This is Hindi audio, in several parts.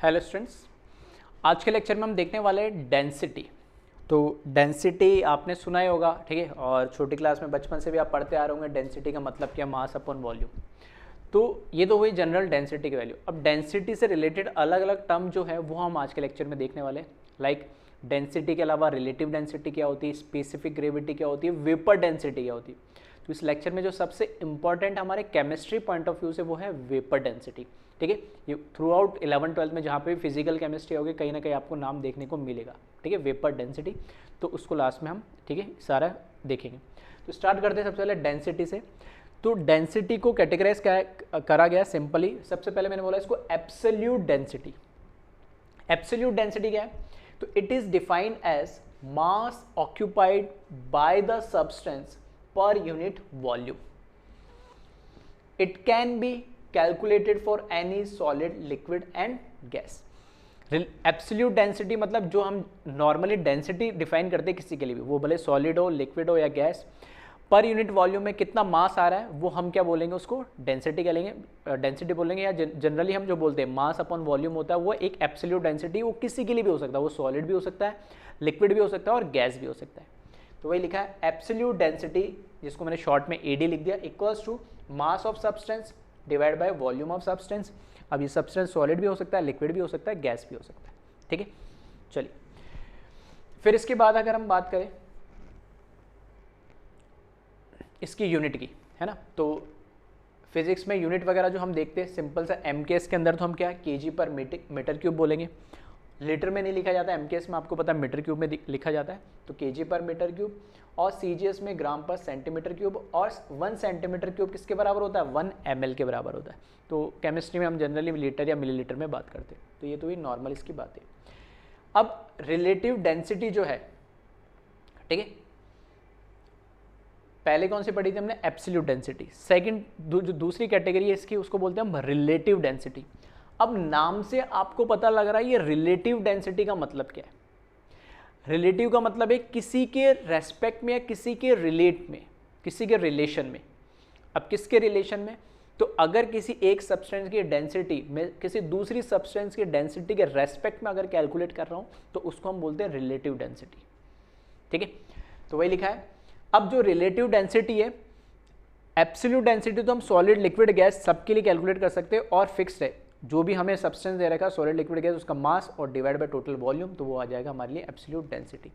हेलो स्टूडेंट्स, आज के लेक्चर में हम देखने वाले हैं डेंसिटी। तो डेंसिटी आपने सुना ही होगा, ठीक है, और छोटी क्लास में बचपन से भी आप पढ़ते आ रहे होंगे डेंसिटी का मतलब क्या, मास अपॉन वॉल्यूम। तो ये तो हुई जनरल डेंसिटी की वैल्यू। अब डेंसिटी से रिलेटेड अलग अलग टर्म जो है वो हम आज के लेक्चर में देखने वाले हैं। लाइक डेंसिटी के अलावा रिलेटिव डेंसिटी क्या होती है, स्पेसिफिक ग्रेविटी क्या होती है, वेपर डेंसिटी क्या होती है। तो इस लेक्चर में जो सबसे इंपॉर्टेंट हमारे केमिस्ट्री पॉइंट ऑफ व्यू से वो है वेपर डेंसिटी। ठीक है, ये थ्रू आउट 11-12 में जहाँ पे भी फिजिकल केमिस्ट्री होगी कहीं ना कहीं आपको नाम देखने को मिलेगा। ठीक है, वेपर डेंसिटी, तो उसको लास्ट में हम ठीक है सारा देखेंगे। तो स्टार्ट करते हैं सबसे पहले डेंसिटी से। तो डेंसिटी को कैटेगराइज करा गया सिंपली। सबसे पहले मैंने बोला इसको एब्सोल्यूट डेंसिटी। एब्सोल्यूट डेंसिटी क्या है? तो it is defined as mass occupied by the substance per unit volume. It can be calculated for any solid, liquid and gas. Absolute density मतलब जो हम नॉर्मली डेंसिटी डिफाइन करते हैं किसी के लिए भी, वो भले सॉलिड हो, लिक्विड हो या गैस, पर यूनिट वॉल्यूम में कितना मास आ रहा है वो हम क्या बोलेंगे, उसको डेंसिटी कहेंगे, डेंसिटी बोलेंगे। या जनरली हम जो बोलते हैं मास अपॉन वॉल्यूम होता है वो एक एब्सोल्यूट डेंसिटी, वो किसी के लिए भी हो सकता है, वो सॉलिड भी हो सकता है, लिक्विड भी हो सकता है और गैस भी हो सकता है। तो वही लिखा है एब्सोल्यूट डेंसिटी, जिसको मैंने शॉर्ट में एडी लिख दिया, equals to mass of substance divide by volume of substance. अब ये सब्सटेंस सॉलिड भी हो सकता है, लिक्विड भी हो सकता है, गैस भी हो सकता है। ठीक है, चलिए फिर इसके बाद अगर हम बात करें इसकी यूनिट की, है ना, तो फिजिक्स में यूनिट वगैरह जो हम देखते हैं सिंपल सा एमकेएस के अंदर तो हम क्या केजी पर मीटर क्यूब बोलेंगे। लीटर में नहीं लिखा जाता, एमकेएस में आपको पता है मीटर क्यूब में लिखा जाता है, तो केजी पर मीटर क्यूब, और सीजीएस में ग्राम पर सेंटीमीटर क्यूब, और 1 सेंटीमीटर क्यूब किसके बराबर होता है, 1 ml के बराबर होता है। तो केमिस्ट्री में हम जनरली लीटर या मिलीलीटर में बात करते हैं। तो ये तो ही नॉर्मल इसकी बात है। अब रिलेटिव डेंसिटी जो है, ठीक है, पहले कौन सी पढ़ी थी हमने, एब्सोल्यूट डेंसिटी। सेकंड जो दूसरी कैटेगरी है इसकी, उसको बोलते हैं हम रिलेटिव डेंसिटी। अब नाम से आपको पता लग रहा है ये रिलेटिव डेंसिटी का मतलब क्या है। रिलेटिव का मतलब है किसी के रेस्पेक्ट में या किसी के रिलेट में, किसी के रिलेशन में। अब किसके रिलेशन में, तो अगर किसी एक सब्सटेंस की डेंसिटी में किसी दूसरी सब्सटेंस की डेंसिटी के रेस्पेक्ट में अगर कैलकुलेट कर रहा हूं तो उसको हम बोलते हैं रिलेटिव डेंसिटी। ठीक है, तो वही लिखा है। अब जो रिलेटिव डेंसिटी है, एब्सोल्यूट डेंसिटी तो हम सॉलिड, लिक्विड, गैस सबके लिए कैलकुलेट कर सकते हैं और फिक्स्ड है। जो भी हमें सब्सटेंस दे रखा है सॉलिड, लिक्विड, गैस, उसका मास और डिवाइड बाय टोटल वॉल्यूम, तो वो आ जाएगा हमारे लिए एब्सोल्यूट डेंसिटी।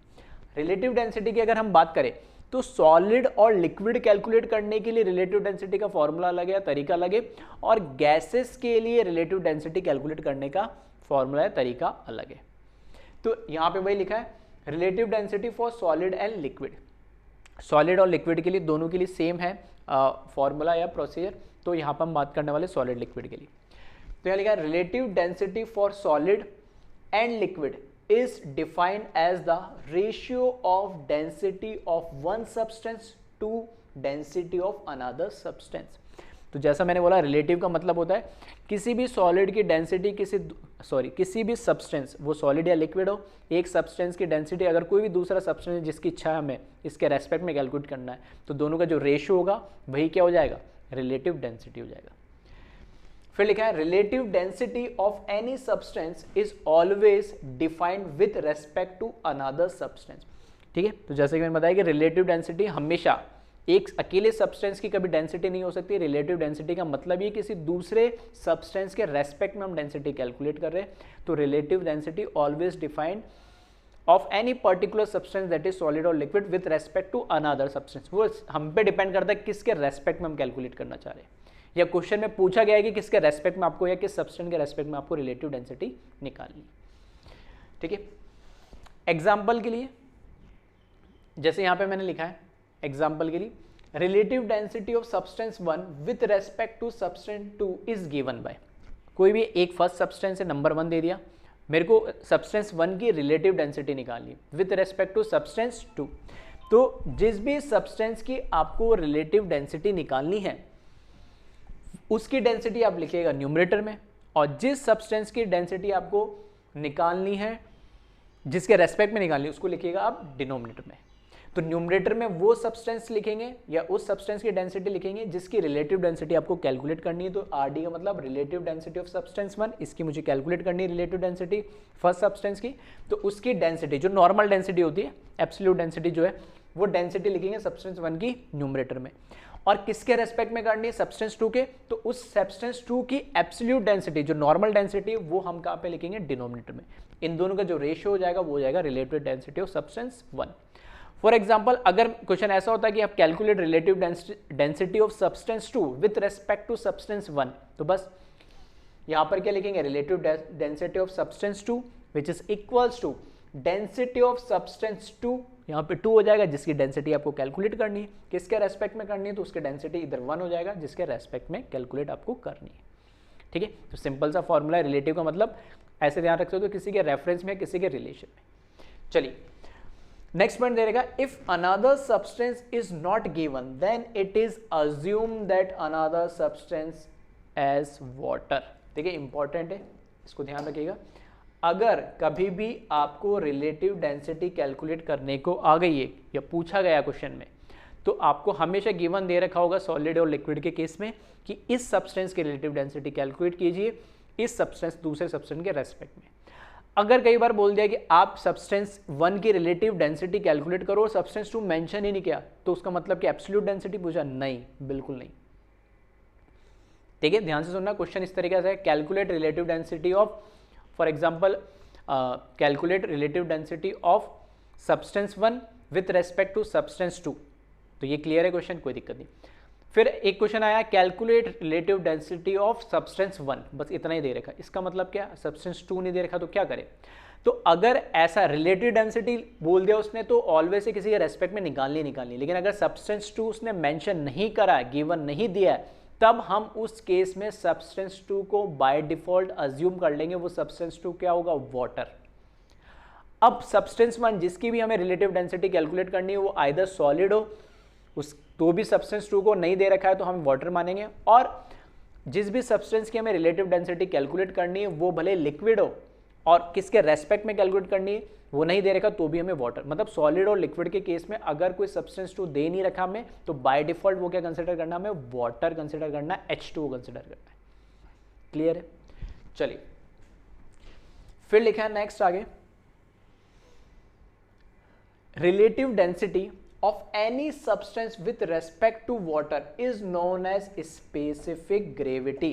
रिलेटिव डेंसिटी की अगर हम बात करें तो सॉलिड और लिक्विड कैलकुलेट करने के लिए रिलेटिव डेंसिटी का फॉर्मूला अलग है, तरीका अलग है, और गैसेस के लिए रिलेटिव डेंसिटी कैलकुलेट करने का फॉर्मूला है, तरीका अलग है। तो यहाँ पे वही लिखा है relative density for solid and liquid. Solid और लिक्विड के लिए दोनों के लिए सेम है फॉर्मूला या प्रोसीजर। तो यहाँ पर हम बात करने वाले सॉलिड लिक्विड के लिए। तो यहाँ लिखा है relative density for solid and liquid is defined as the ratio of density of one substance to density of another substance. तो जैसा मैंने बोला रिलेटिव का मतलब होता है किसी भी सॉलिड की डेंसिटी किसी भी सब्सटेंस, वो सॉलिड या लिक्विड हो, एक सब्सटेंस की डेंसिटी अगर कोई भी दूसरा सब्सटेंस जिसकी इच्छा है हमें इसके रेस्पेक्ट में कैलकुलेट करना है, तो दोनों का जो रेशियो होगा वही क्या हो जाएगा, रिलेटिव डेंसिटी हो जाएगा। फिर लिखा है relative density of any substance is always defined with respect to another substance. ठीक है, तो जैसे कि मैंने बताया कि रिलेटिव डेंसिटी हमेशा एक अकेले सब्सटेंस की कभी डेंसिटी नहीं हो सकती। रिलेटिव डेंसिटी का मतलब ये किसी दूसरे सब्सटेंस के रेस्पेक्ट में हम डेंसिटी कैलकुलेट कर रहे हैं। तो relative density always defined of any particular substance that is solid और liquid with respect to another substance. वो हम पे डिपेंड करता है किसके रेस्पेक्ट में हम कैलकुलेट करना चाह रहे हैं, या क्वेश्चन में पूछा गया है कि किसके रेस्पेक्ट में आपको या किस सब्सटेंस के रेस्पेक्ट में आपको रिलेटिव डेंसिटी निकालनी। ठीक है, एग्जाम्पल के लिए जैसे यहाँ पे मैंने लिखा है एग्जाम्पल के लिए relative density of substance 1 with respect to substance 2 is given by, कोई भी एक फर्स्ट सब्सटेंस है नंबर 1 दे दिया, मेरे को सब्सटेंस 1 की रिलेटिव डेंसिटी निकालनी विद रेस्पेक्ट टू सब्सटेंस 2। तो जिस भी सब्सटेंस की आपको रिलेटिव डेंसिटी निकालनी है उसकी डेंसिटी आप लिखिएगा न्यूमरेटर में, और जिस सब्सटेंस की डेंसिटी आपको निकालनी है, जिसके रेस्पेक्ट में निकालनी है, उसको लिखिएगा आप डिनोमिनेटर में। तो न्यूमरेटर में वो सब्सटेंस लिखेंगे या उस सब्सटेंस की डेंसिटी लिखेंगे जिसकी रिलेटिव डेंसिटी आपको कैलकुलेट करनी है। तो RD का मतलब रिलेटिव डेंसिटी ऑफ सब्सटेंस 1, इसकी मुझे कैलकुलेट करनी है रिलेटिव डेंसिटी फर्स्ट सब्सटेंस की, तो उसकी डेंसिटी जो नॉर्मल डेंसिटी होती है, एब्सोल्यूट डेंसिटी जो है, वो डेंसिटी लिखेंगे सब्सटेंस 1 की न्यूमरेटर में। और किसके रेस्पेक्ट में करनी है? सब्सटेंस 2 के। तो उस सब्सटेंस 2 की एब्सोल्यूट डेंसिटी जो नॉर्मल डेंसिटी है वो हम कहाँ पे लिखेंगे? डिनोमिनेटर में। इन दोनों का जो रेशियो हो जाएगा वो हो जाएगा relative density of substance 1। For example अगर क्वेश्चन ऐसा होता है कि आप calculate relative density of substance 2 with respect to substance 1, तो बस यहां पर क्या लिखेंगे? Relative density of substance 2 which is equals to density of substance 2, यहाँ पे 2 हो जाएगा जिसकी डेंसिटी आपको कैलकुलेट करनी है। किसके रेस्पेक्ट में करनी है? तो उसकी डेंसिटी इधर 1 हो जाएगा जिसके रेस्पेक्ट में कैलकुलेट आपको करनी है। ठीक है, तो सिंपल सा फॉर्मूला है। रिलेटिव का मतलब ऐसे ध्यान रख सकते हो, किसी के रेफरेंस में, किसी के रिलेशन में। चलिए नेक्स्ट पॉइंट दे रहेगा, if another substance is not given then it is assume that another substance as water. देखिए इंपॉर्टेंट है, इसको ध्यान रखिएगा। अगर कभी भी आपको रिलेटिव डेंसिटी कैलकुलेट करने को आ गई है या पूछा गया क्वेश्चन में, तो आपको हमेशा गिवन दे रखा होगा सॉलिड और लिक्विड के केस में कि इस सब्सटेंस की रिलेटिव डेंसिटी कैलकुलेट कीजिए इस सब्सटेंस दूसरे सब्सटेंस के रेस्पेक्ट में। अगर कई बार बोल दिया कि आप सब्सटेंस 1 की रिलेटिव डेंसिटी कैलकुलेट करो और सब्सटेंस 2 मेंशन ही नहीं किया, तो उसका मतलब कि एब्सोल्यूट डेंसिटी पूछा? नहीं, बिल्कुल नहीं। ठीक है, ध्यान से सुनना, क्वेश्चन इस तरीके से है, calculate relative density of, for example calculate relative density of substance 1 with respect to substance 2। तो ये क्लियर है क्वेश्चन, कोई दिक्कत नहीं। फिर एक क्वेश्चन आया, calculate relative density of substance 1, बस इतना ही दे रखा। इसका मतलब क्या? सब्सटेंस 2 नहीं दे रखा तो क्या करें? तो अगर ऐसा रिलेटिव डेंसिटी बोल दिया उसने तो ऑलवेज से किसी के रेस्पेक्ट में निकालनी। लेकिन अगर सब्सटेंस 2 उसने मेंशन नहीं करा, गिवन नहीं दिया है, तब हम उस केस में सब्सटेंस 2 को बाय डिफॉल्ट अज्यूम कर लेंगे वो सब्सटेंस 2 क्या होगा? वाटर। अब सब्सटेंस 1 जिसकी भी हमें रिलेटिव डेंसिटी कैलकुलेट करनी है वो आइदर सॉलिड हो, उस तो भी सब्सटेंस 2 को नहीं दे रखा है तो हम वाटर मानेंगे, और जिस भी सब्सटेंस की हमें रिलेटिव डेंसिटी कैलकुलेट करनी है वो भले लिक्विड हो और किसके रेस्पेक्ट में कैलकुलेट करनी है वो नहीं दे रखा तो भी हमें वाटर। मतलब सॉलिड और लिक्विड के केस में अगर कोई सब्सटेंस 2 दे नहीं रखा हमें तो बाय डिफॉल्ट वो क्या कंसिडर करना? हमें वाटर कंसिडर करना, H2O कंसिडर करना है। क्लियर है? चलिए फिर लिखा है नेक्स्ट आगे, relative density of any substance with respect to water is known as specific gravity।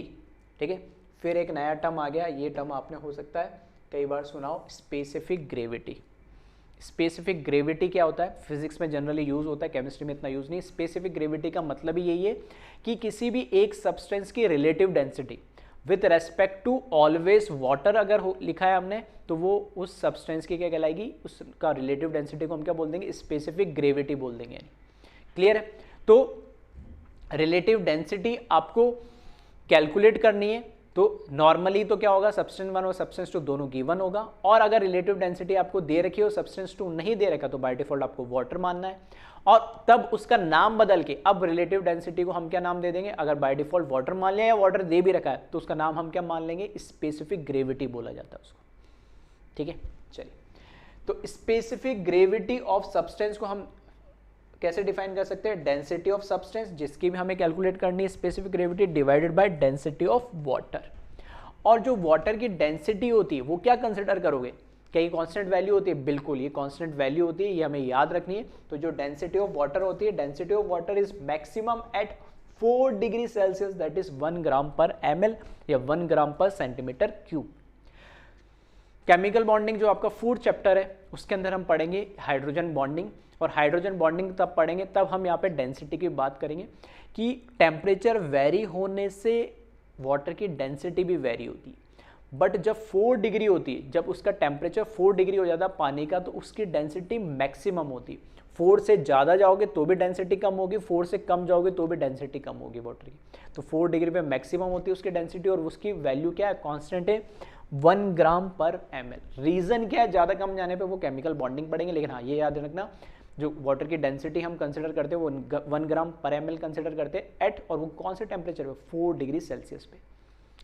ठीक है, फिर एक नया टर्म आ गया, ये टर्म आपने हो सकता है कई बार सुनाओ, स्पेसिफिक ग्रेविटी। स्पेसिफिक ग्रेविटी क्या होता है? फिजिक्स में जनरली यूज होता है, केमिस्ट्री में इतना यूज नहीं। स्पेसिफिक ग्रेविटी का मतलब ही यही है कि किसी भी एक सब्सटेंस की relative density with respect to always water अगर लिखा है हमने तो वो उस सब्सटेंस की क्या कहलाएगी? उसका रिलेटिव डेंसिटी को हम क्या बोल देंगे? स्पेसिफिक ग्रेविटी बोल देंगे। क्लियर है? तो रिलेटिव डेंसिटी आपको कैलकुलेट करनी है तो नॉर्मली तो क्या होगा? सब्सटेंस 1 और सब्सटेंस 2 दोनों गिवन होगा, और अगर रिलेटिव डेंसिटी आपको दे रखी हो सब्सटेंस 2 नहीं दे रखा तो बाय डिफॉल्ट आपको वाटर मानना है, और तब उसका नाम बदल के अब रिलेटिव डेंसिटी को हम क्या नाम दे देंगे? अगर बाय डिफॉल्ट वाटर मान लिया या वाटर दे भी रखा है तो उसका नाम हम क्या मान लेंगे? स्पेसिफिक ग्रेविटी बोला जाता है उसको। ठीक है, चलिए तो स्पेसिफिक ग्रेविटी ऑफ सब्सटेंस को हम कैसे डिफाइन कर सकते हैं? डेंसिटी ऑफ सब्सटेंस जिसकी भी हमें कैलकुलेट करनी है specific gravity divided by density of water. और जो वाटर की डेंसिटी होती है वो क्या कंसिडर करोगे? क्या ये कांस्टेंट वैल्यू होती है? बिल्कुल, ये कांस्टेंट वैल्यू होती है, ये हमें याद रखनी है। तो जो डेंसिटी ऑफ वाटर होती है, density of water is maximum at 4 degree Celsius, that is 1 gram per ml या 1 ग्राम पर सेंटीमीटर क्यूब। केमिकल बॉन्डिंग जो आपका फूड चैप्टर है उसके अंदर हम पढ़ेंगे हाइड्रोजन बॉन्डिंग, और हाइड्रोजन बॉन्डिंग तब पढ़ेंगे तब हम यहाँ पे डेंसिटी की बात करेंगे कि टेम्परेचर वेरी होने से वाटर की डेंसिटी भी वेरी होती है। बट जब 4 डिग्री होती है, जब उसका टेम्परेचर 4 डिग्री हो जाता है पानी का, तो उसकी डेंसिटी मैक्सिमम होती है। 4 से ज़्यादा जाओगे तो भी डेंसिटी कम होगी, 4 से कम जाओगे तो भी डेंसिटी कम होगी वाटर की। तो 4 डिग्री पे मैक्सिमम होती है उसकी डेंसिटी, और उसकी वैल्यू क्या है? कांस्टेंट है 1 ग्राम पर ml। रीज़न क्या है? ज़्यादा कम जाने पे वो केमिकल बॉन्डिंग पढ़ेंगे, लेकिन हाँ ये याद रखना जो वाटर की डेंसिटी हम कंसिडर करते हैं वो 1 ग्राम पर ml कंसिडर करते हैं एट, और वो कौन से टेम्परेचर पे? 4 डिग्री सेल्सियस पे।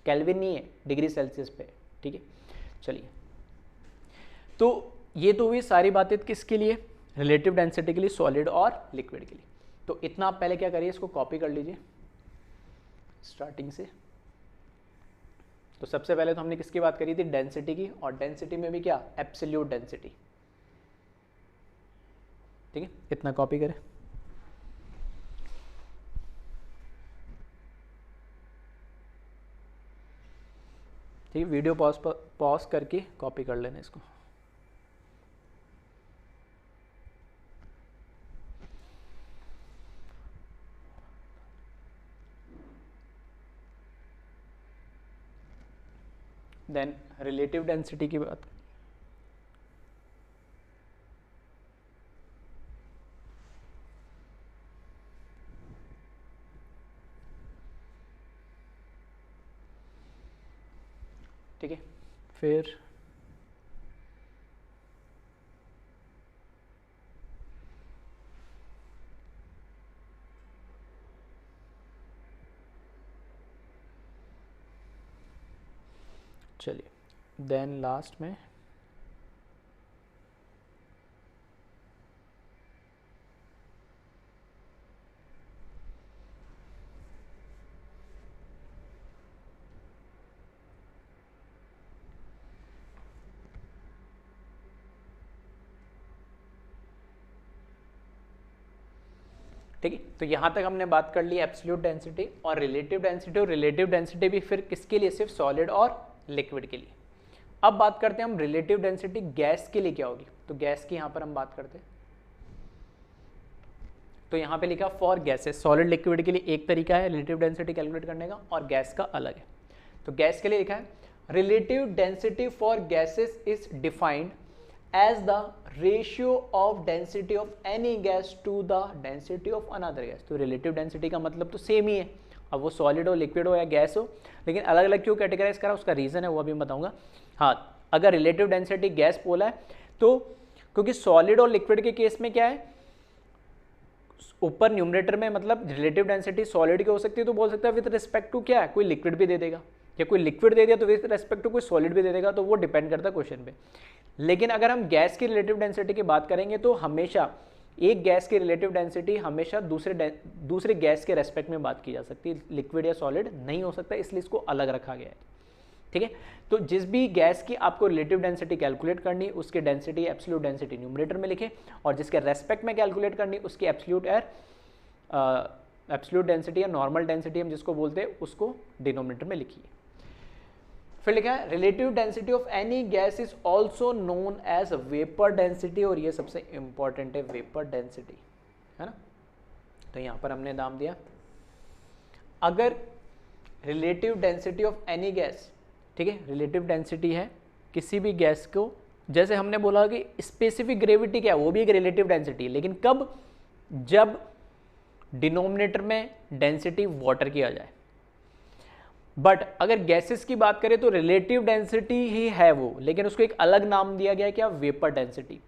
केल्विन नहीं है, डिग्री सेल्सियस पे। ठीक है, चलिए तो ये तो हुई सारी बातें किसके लिए? रिलेटिव डेंसिटी के लिए, सॉलिड और लिक्विड के लिए। तो इतना आप पहले क्या करिए, इसको कॉपी कर लीजिए स्टार्टिंग से। तो सबसे पहले तो हमने किसकी बात करी थी, डेंसिटी की, और डेंसिटी में भी क्या, एब्सोल्यूट डेंसिटी। ठीक है, इतना कॉपी करें। ठीक है, वीडियो पॉज करके कॉपी कर लेना इसको। देन रिलेटिव डेंसिटी की बात, ठीक है। फिर चलिए, देन लास्ट में ठीक है। तो यहाँ तक हमने बात कर ली एब्सोल्यूट डेंसिटी और रिलेटिव डेंसिटी, और रिलेटिव डेंसिटी भी फिर किसके लिए, सिर्फ सॉलिड और लिक्विड के लिए। अब बात करते हैं हम रिलेटिव डेंसिटी गैस के लिए क्या होगी। तो गैस की यहाँ पर हम बात करते हैं, तो यहाँ पे लिखा फॉर गैसेस, सॉलिड लिक्विड के लिए एक तरीका है रिलेटिव डेंसिटी कैलकुलेट करने का और गैस का अलग है। तो गैस के लिए लिखा है relative density for gases is defined as the ratio of density of any gas to the density of another gas। तो रिलेटिव डेंसिटी का मतलब तो सेम ही है, अब वो सॉलिड हो, लिक्विड हो या गैस हो, लेकिन अलग अलग क्यों कैटेगराइज करा, उसका रीज़न है वो अभी बताऊंगा। हाँ, अगर रिलेटिव डेंसिटी गैस बोला है तो क्योंकि सॉलिड और लिक्विड के केस में क्या है, ऊपर न्यूमरेटर में मतलब रिलेटिव डेंसिटी सॉलिड की हो सकती है, तो बोल सकता है विद रिस्पेक्ट टू क्या है, कोई लिक्विड भी दे देगा, या कोई लिक्विड दे दिया तो विद रिस्पेक्ट टू कोई सॉलिड भी दे देगा, तो वो डिपेंड करता है क्वेश्चन पे। लेकिन अगर हम गैस की रिलेटिव डेंसिटी की बात करेंगे तो हमेशा एक गैस की रिलेटिव डेंसिटी हमेशा दूसरे गैस के रेस्पेक्ट में बात की जा सकती है, लिक्विड या सॉलिड नहीं हो सकता, इसलिए इसको अलग रखा गया है। ठीक है, तो जिस भी गैस की आपको रिलेटिव डेंसिटी कैलकुलेट करनी, उसकी डेंसिटी एब्सोल्यूट डेंसिटी न्यूमरेटर में लिखे, और जिसके रेस्पेक्ट में कैलकुलेट करनी उसकी एब्सोल्यूट डेंसिटी या नॉर्मल डेंसिटी हम जिसको बोलते हैं उसको डिनोमिनेटर में लिखिए। फिर लिखा है relative density of any gas is also known as vapour density, और ये सबसे इंपॉर्टेंट है वेपर डेंसिटी, है ना। तो यहां पर हमने नाम दिया, अगर relative density of any gas, ठीक है, रिलेटिव डेंसिटी है किसी भी गैस को, जैसे हमने बोला कि स्पेसिफिक ग्रेविटी क्या है, वो भी एक रिलेटिव डेंसिटी है, लेकिन कब, जब डिनोमिनेटर में डेंसिटी वाटर की आ जाए। बट अगर गैसेस की बात करें तो रिलेटिव डेंसिटी ही है वो, लेकिन उसको एक अलग नाम दिया गया है, क्या, वेपर डेंसिटी।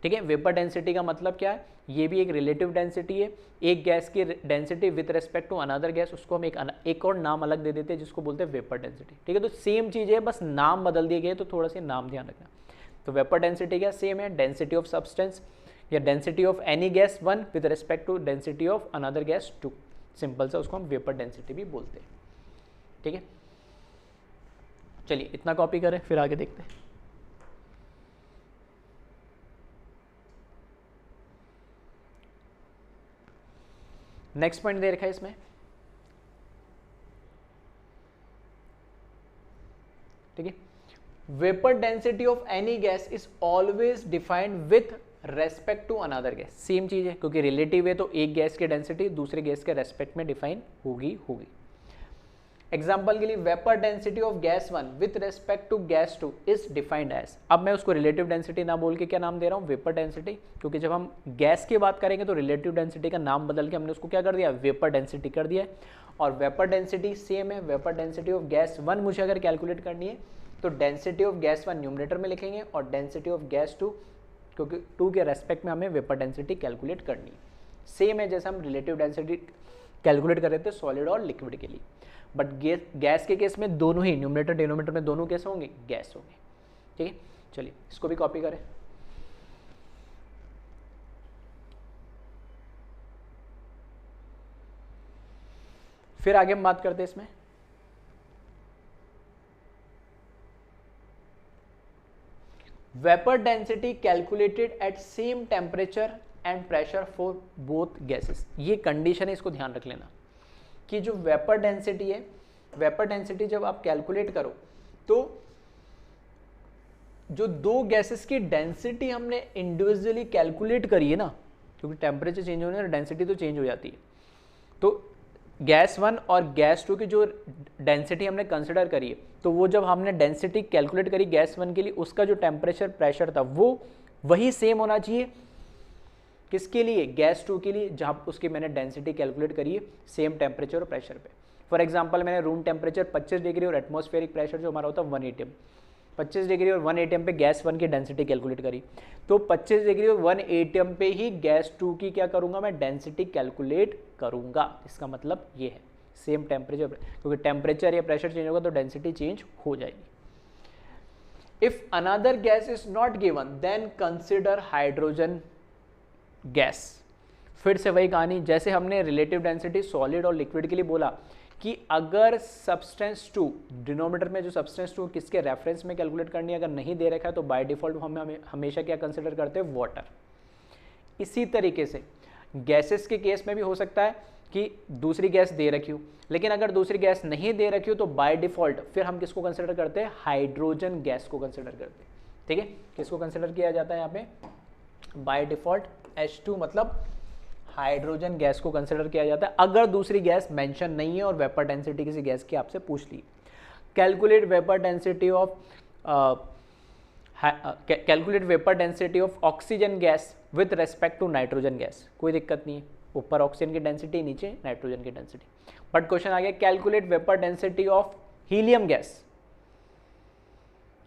ठीक है, वेपर डेंसिटी का मतलब क्या है, ये भी एक रिलेटिव डेंसिटी है, एक गैस की density with respect to another gas, उसको हम एक और नाम अलग दे देते हैं जिसको बोलते हैं वेपर डेंसिटी। ठीक है, तो सेम चीज़ है, बस नाम बदल दिए गए, तो थोड़ा सा नाम ध्यान रखना। तो वेपर डेंसिटी क्या सेम है, डेंसिटी ऑफ सब्सटेंस या density of any gas 1 with respect to density of another gas 2, simple सा उसको हम वेपर डेंसिटी भी बोलते हैं। ठीक है, चलिए इतना कॉपी करें, फिर आगे देखते हैं। नेक्स्ट पॉइंट दे रखा है इसमें, ठीक है, vapour density of any gas is always defined with respect to another gas. Same चीज है, क्योंकि रिलेटिव है तो एक गैस की डेंसिटी दूसरे गैस के रेस्पेक्ट में डिफाइन होगी। एग्जाम्पल के लिए vapour density of gas 1 with respect to gas 2 is defined as, अब मैं उसको रिलेटिव डेंसिटी ना बोल के क्या नाम दे रहा हूँ, वेपर डेंसिटी, क्योंकि जब हम गैस की बात करेंगे तो रिलेटिव डेंसिटी का नाम बदल के हमने उसको क्या कर दिया, वेपर डेंसिटी कर दिया। और वेपर डेंसिटी सेम है, वेपर डेंसिटी ऑफ गैस 1 मुझे अगर कैलकुलेट करनी है तो डेंसिटी ऑफ गैस 1 न्यूमरेटर में लिखेंगे और डेंसिटी ऑफ गैस 2, क्योंकि 2 के रेस्पेक्ट में हमें वेपर डेंसिटी कैलकुलेट करनी है। सेम है जैसे हम रिलेटिव डेंसिटी कैलकुलेट कर रहे थे सॉलिड और लिक्विड के लिए, बट गैस के केस में दोनों ही न्यूमरेटर डिनोमिनेटर में दोनों कैसे होंगे, गैस होंगे। ठीक है, चलिए इसको भी कॉपी करें। फिर आगे हम बात करते हैं इसमें, vapour density calculated at same temperature and pressure for both gases. ये कंडीशन है, इसको ध्यान रख लेना कि जो वेपर डेंसिटी है, वेपर डेंसिटी जब आप कैलकुलेट करो तो जो दो गैसेस की डेंसिटी हमने इंडिविजुअली कैलकुलेट करी है ना, क्योंकि टेम्परेचर चेंज होने से डेंसिटी तो चेंज हो जाती है, तो गैस 1 और गैस 2 की जो डेंसिटी हमने कंसिडर करी है, तो वो जब हमने डेंसिटी कैलकुलेट करी गैस 1 के लिए, उसका जो टेम्परेचर प्रेशर था वो वही सेम होना चाहिए किसके लिए, गैस 2 के लिए, जहाँ उसकी मैंने डेंसिटी कैलकुलेट करी है सेम टेम्परेचर और प्रेशर पे। फॉर एग्जांपल मैंने रूम टेम्परेचर 25 डिग्री और एटमॉस्फेरिक प्रेशर जो हमारा होता है 1 atm, 25 डिग्री और 1 atm पे गैस 1 की डेंसिटी कैलकुलेट करी, तो 25 डिग्री और 1 atm पे ही गैस 2 की क्या करूंगा मैं, डेंसिटी कैलकुलेट करूंगा। इसका मतलब ये है सेम टेम्परेचर, क्योंकि टेम्परेचर या प्रेशर चेंज होगा तो डेंसिटी चेंज हो जाएगी। If another gas is not given then consider hydrogen gas. फिर से वही कहानी, जैसे हमने रिलेटिव डेंसिटी सॉलिड और लिक्विड के लिए बोला कि अगर सब्सटेंस 2, डिनोमिनेटर में जो सब्सटेंस 2 किसके रेफरेंस में कैलकुलेट करनी है, अगर नहीं दे रखा है तो बाय डिफॉल्ट हम हमेशा क्या कंसिडर करते हैं, वाटर। इसी तरीके से गैसेस के केस में भी हो सकता है कि दूसरी गैस दे रखी हो, लेकिन अगर दूसरी गैस नहीं दे रखी हो तो बाय डिफॉल्ट फिर हम किसको कंसिडर करते हैं, हाइड्रोजन गैस को कंसिडर करते हैं। ठीक है, किसको कंसिडर किया जाता है यहाँ पे, बाय डिफॉल्ट H2 मतलब हाइड्रोजन गैस को कंसिडर किया जाता है अगर दूसरी गैस मेंशन नहीं है और वेपर डेंसिटी किसी गैस की आपसे पूछ ली। Calculate vapour density of oxygen gas with respect to nitrogen gas. कोई दिक्कत नहीं है, ऊपर ऑक्सीजन की डेंसिटी, नीचे नाइट्रोजन की डेंसिटी। बट क्वेश्चन आ गया calculate vapour density of helium gas,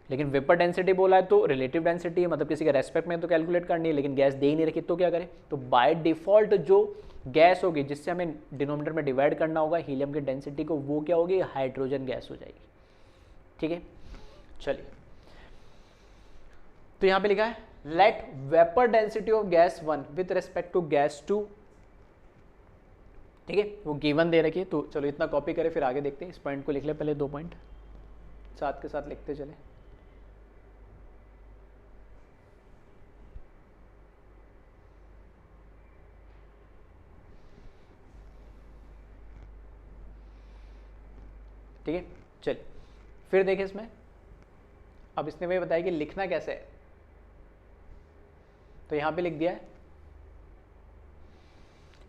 लेकिन वेपर डेंसिटी बोला है तो रिलेटिव डेंसिटी है, मतलब किसी के रेस्पेक्ट में तो कैलकुलेट करनी है, लेकिन गैस दे ही नहीं रखी तो क्या करें, तो बाय डिफॉल्ट जो गैस होगी जिससे हमें डिनोमिनेटर में डिवाइड करना होगा हीलियम की डेंसिटी को, वो क्या होगी, हाइड्रोजन गैस हो जाएगी। ठीक है, चलिए तो यहां पे लिखा है let vapour density of gas 1 with respect to gas 2। ठीक है, वो गिवन दे रखी है, तो चलो इतना कॉपी करें फिर आगे देखते हैं। इस पॉइंट को लिख ले पहले, 2 पॉइंट साथ के साथ लिखते चले। ठीक है, चलिए फिर देखें इसमें। अब इसने वही बताया कि लिखना कैसे है, तो यहां पे लिख दिया है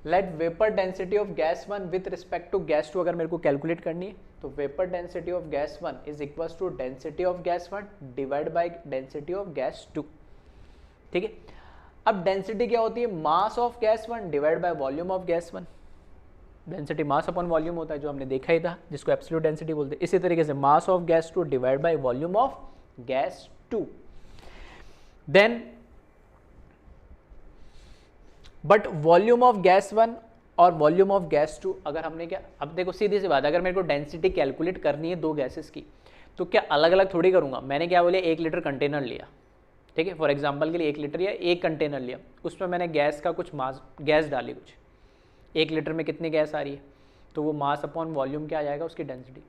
let vapour density of gas 1 with respect to gas 2 अगर मेरे को कैलकुलेट करनी है, तो vapour density of gas 1 is equal to density of gas 1 divide by density of gas 2। ठीक है, अब डेंसिटी क्या होती है, mass of gas 1 divide by volume of gas 1। Density mass upon volume होता है, जो हमने देखा ही था, जिसको एब्सोल्यूट डेंसिटी बोलते हैं। इसी तरीके से mass of gas 2 divide by volume of gas 2। Then but volume of gas 1 और वॉल्यूम ऑफ गैस 2 अगर हमने क्या, अब देखो सीधी सी बात, अगर मेरे को डेंसिटी कैलकुलेट करनी है दो गैसेस की, तो क्या अलग अलग थोड़ी करूंगा। मैंने क्या बोले, 1 लीटर कंटेनर लिया, ठीक है, फॉर एग्जांपल के लिए 1 लीटर या 1 कंटेनर लिया, उसमें मैंने गैस का कुछ मास, गैस डाली कुछ, 1 लीटर में कितनी गैस आ रही है, तो वो मास अपॉन वॉल्यूम क्या आ जाएगा, उसकी डेंसिटी।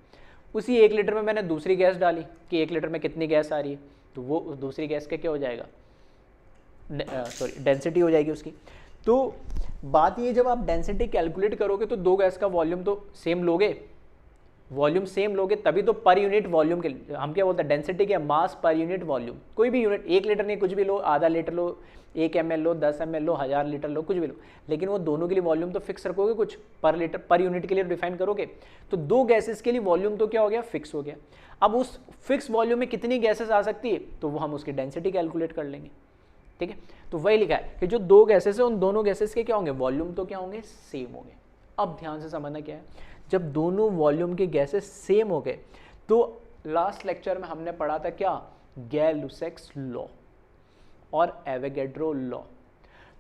उसी 1 लीटर में मैंने दूसरी गैस डाली कि 1 लीटर में कितनी गैस आ रही है, तो वो उस दूसरी गैस का क्या हो जाएगा, सॉरी डेंसिटी हो जाएगी उसकी। तो बात ये, जब आप डेंसिटी कैलकुलेट करोगे तो दो गैस का वॉल्यूम तो सेम लोगे, वॉल्यूम सेम लोगे तभी तो पर यूनिट वॉल्यूम के, हम क्या बोलते हैं डेंसिटी क्या, मास पर यूनिट वॉल्यूम। कोई भी यूनिट, 1 लीटर नहीं, कुछ भी लो, आधा लीटर लो, 1 ml लो, 10 ml लो, 1000 लीटर लो, कुछ भी लो, लेकिन वो दोनों के लिए वॉल्यूम तो फिक्स रखोगे, कुछ पर लीटर पर यूनिट के लिए डिफाइन करोगे। तो दो गैसेस के लिए वॉल्यूम तो क्या हो गया, फिक्स हो गया। अब उस फिक्स वॉल्यूम में कितनी गैसेस आ सकती है, तो वो हम उसकी डेंसिटी कैलकुलेट कर लेंगे। ठीक है, तो वही लिखा है कि जो दो गैसेस है उन दोनों गैसेस के क्या होंगे, वॉल्यूम तो क्या होंगे, सेम होंगे। अब ध्यान से समझना क्या है, जब दोनों वॉल्यूम के गैसेस सेम हो गए, तो लास्ट लेक्चर में हमने पढ़ा था क्या, गैल-लुसैक्स लॉ और एवोगैड्रो लॉ।